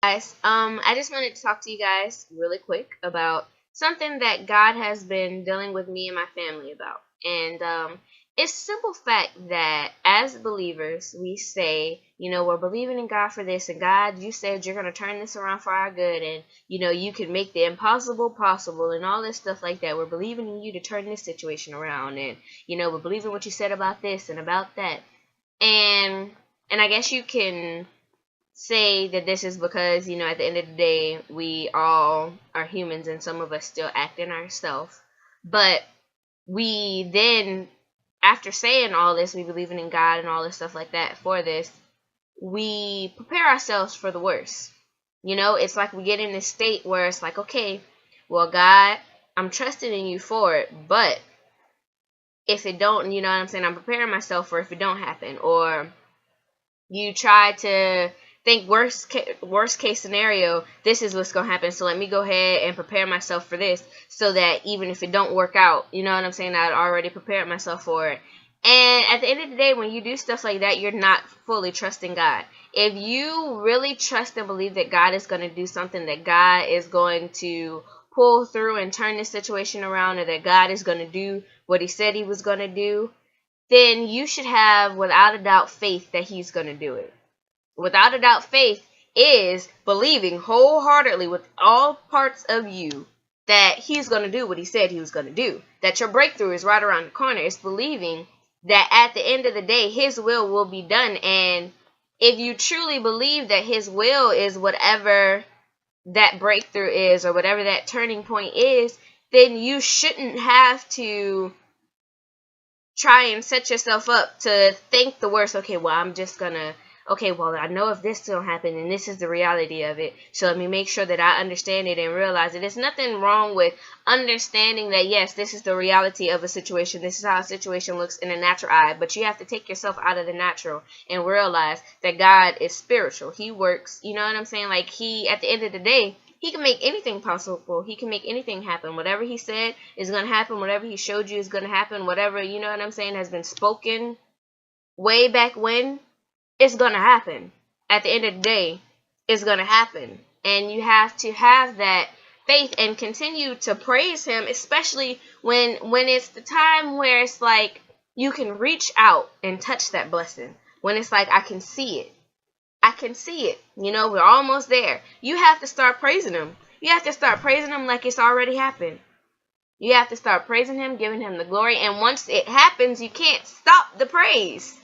Guys, I just wanted to talk to you guys really quick about something that God has been dealing with me and my family about. And it's simple fact that as believers, we say, we're believing in God for this, and God, you said you're going to turn this around for our good, and, you can make the impossible possible, and all this stuff like that. We're believing in you to turn this situation around, and, we're believing what you said about this and about that. And I guess you can say that this is because, at the end of the day, we all are humans and some of us still act in ourselves. But we then, after saying all this, we believing in God and all this stuff like that for this, we prepare ourselves for the worst. It's like we get in this state where it's like, okay, well, God, I'm trusting in you for it, but if it don't, you know what I'm saying, I'm preparing myself for if it don't happen. Or you try to think worst case scenario, this is what's gonna happen, so let me go ahead and prepare myself for this, so that even if it don't work out, you know what I'm saying, I'd already prepared myself for it. And at the end of the day, when you do stuff like that, you're not fully trusting God. If you really trust and believe that God is going to do something, that God is going to pull through and turn this situation around, or that God is going to do what he said he was going to do, then you should have, without a doubt, faith that he's going to do it. Without a doubt, faith is believing wholeheartedly with all parts of you that he's going to do what he said he was going to do. That your breakthrough is right around the corner. It's believing that at the end of the day, his will be done. And if you truly believe that his will is whatever that breakthrough is, or whatever that turning point is, then you shouldn't have to try and set yourself up to think the worst. Okay, well, I'm just gonna, okay, well, I know if this don't happen, and this is the reality of it, so let me make sure that I understand it and realize it. There's nothing wrong with understanding that, yes, this is the reality of a situation. This is how a situation looks in a natural eye, but you have to take yourself out of the natural and realize that God is spiritual. He works, you know what I'm saying? Like, he, at the end of the day, he can make anything possible. He can make anything happen. Whatever he said is going to happen. Whatever he showed you is going to happen. Whatever, you know what I'm saying, has been spoken way back when, it's going to happen. At the end of the day, it's going to happen. And you have to have that faith and continue to praise him, especially when it's the time where it's like you can reach out and touch that blessing. When it's like, I can see it. I can see it. We're almost there. You have to start praising him. You have to start praising him like it's already happened. You have to start praising him, giving him the glory. And once it happens, you can't stop the praise.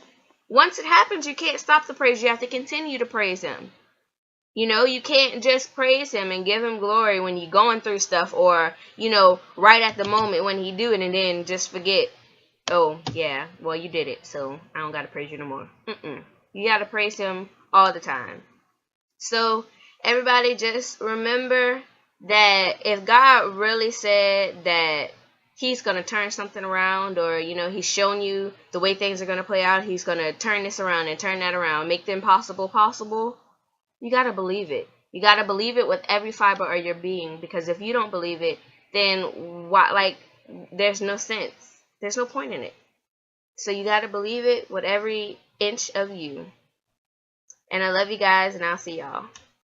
Once it happens, you can't stop the praise. You have to continue to praise him. You can't just praise him and give him glory when you're going through stuff, or, right at the moment when he do it, and then just forget, oh, yeah, well, you did it, so I don't got to praise you no more. You got to praise him all the time. So, everybody, just remember that if God really said that he's going to turn something around, or, he's showing you the way things are going to play out, he's going to turn this around and turn that around, make the impossible possible, you got to believe it. You got to believe it with every fiber of your being, because if you don't believe it, then there's no sense. There's no point in it. So you got to believe it with every inch of you. And I love you guys, and I'll see y'all.